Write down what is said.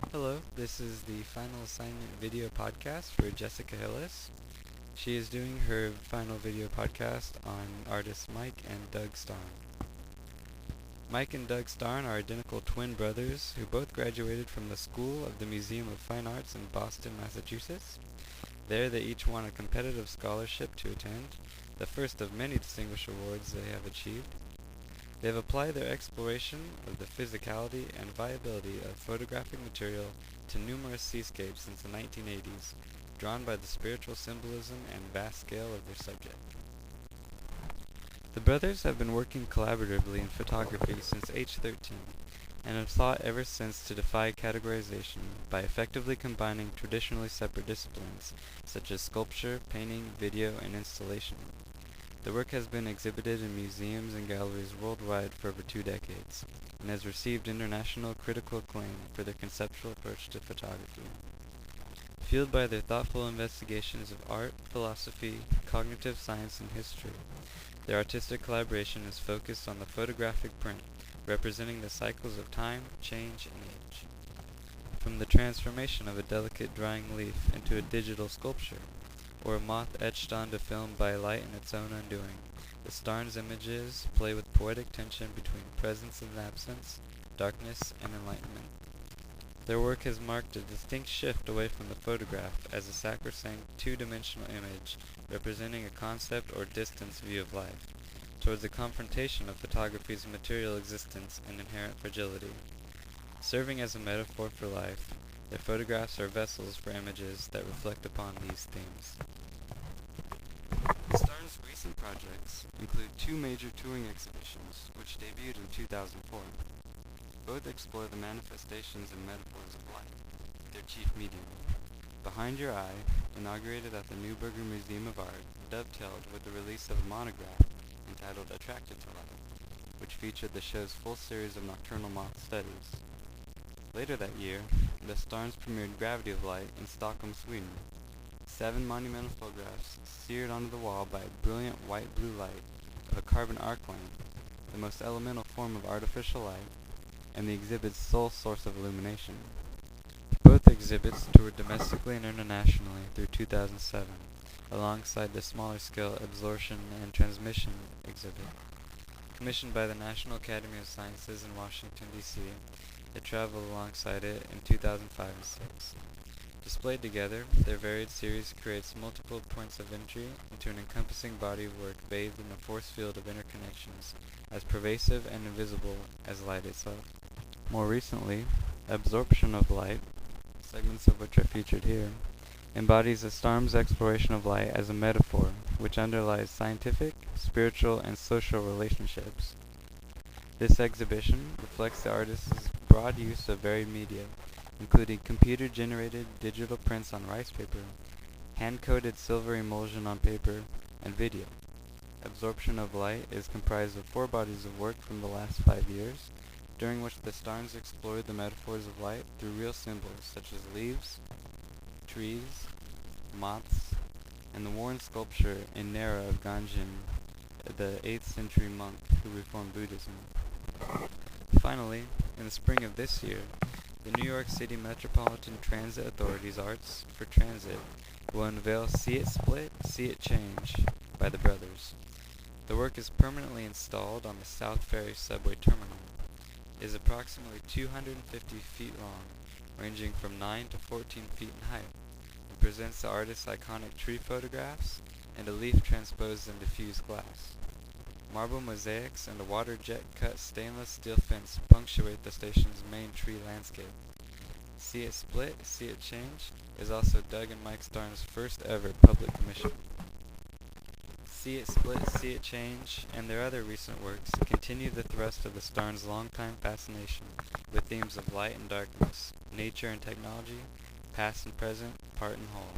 Hello, this is the final assignment video podcast for Jessica Hillis. She is doing her final video podcast on artists Mike and Doug Starn. Mike and Doug Starn are identical twin brothers who both graduated from the School of the Museum of Fine Arts in Boston, Massachusetts. There they each won a competitive scholarship to attend, the first of many distinguished awards they have achieved. They have applied their exploration of the physicality and viability of photographic material to numerous seascapes since the 1980s, drawn by the spiritual symbolism and vast scale of their subject. The brothers have been working collaboratively in photography since age 13, and have sought ever since to defy categorization by effectively combining traditionally separate disciplines, such as sculpture, painting, video, and installation. The work has been exhibited in museums and galleries worldwide for over 2 decades, and has received international critical acclaim for their conceptual approach to photography. Fueled by their thoughtful investigations of art, philosophy, cognitive science, and history, their artistic collaboration is focused on the photographic print, representing the cycles of time, change, and age. From the transformation of a delicate drying leaf into a digital sculpture, or a moth etched onto film by light in its own undoing, the Starn's images play with poetic tension between presence and absence, darkness and enlightenment. Their work has marked a distinct shift away from the photograph as a sacrosanct two-dimensional image representing a concept or distance view of life, towards a confrontation of photography's material existence and inherent fragility. Serving as a metaphor for life, their photographs are vessels for images that reflect upon these themes. The Starn's recent projects include 2 major touring exhibitions, which debuted in 2004. Both explore the manifestations and metaphors of light, their chief medium. Behind Your Eye, inaugurated at the Neuberger Museum of Art, dovetailed with the release of a monograph entitled Attracted to Light, which featured the show's full series of nocturnal moth studies. Later that year, the Starns premiered Gravity of Light in Stockholm, Sweden. 7 monumental photographs seared onto the wall by a brilliant white-blue light of a carbon arc lamp, the most elemental form of artificial light, and the exhibit's sole source of illumination. Both exhibits toured domestically and internationally through 2007, alongside the smaller-scale Absorption and Transmission exhibit. Commissioned by the National Academy of Sciences in Washington, D.C., they traveled alongside it in 2005 and 6. Displayed together, their varied series creates multiple points of entry into an encompassing body of work bathed in a force field of interconnections, as pervasive and invisible as light itself. More recently, Absorption of Light, segments of which are featured here, embodies the Starn's exploration of light as a metaphor which underlies scientific, spiritual, and social relationships. This exhibition reflects the artist's broad use of varied media, including computer-generated digital prints on rice paper, hand-coated silver emulsion on paper, and video. Absorption of Light is comprised of 4 bodies of work from the last 5 years, during which the Starns explored the metaphors of light through real symbols such as leaves, trees, moths, and the worn sculpture in Nara of Ganjin, the 8th century monk who reformed Buddhism. Finally, in the spring of this year, the New York City Metropolitan Transit Authority's Arts for Transit will unveil See It Split, See It Change by the brothers. The work is permanently installed on the South Ferry subway terminal. It is approximately 250 feet long, ranging from 9 to 14 feet in height, and presents the artist's iconic tree photographs and a leaf transposed in diffused glass. Marble mosaics and a water jet-cut stainless steel fence punctuate the station's main tree landscape. See It Split, See It Change is also Doug and Mike Starn's first ever public commission. See It Split, See It Change, and their other recent works continue the thrust of the Starn's longtime fascination with themes of light and darkness, nature and technology, past and present, part and whole.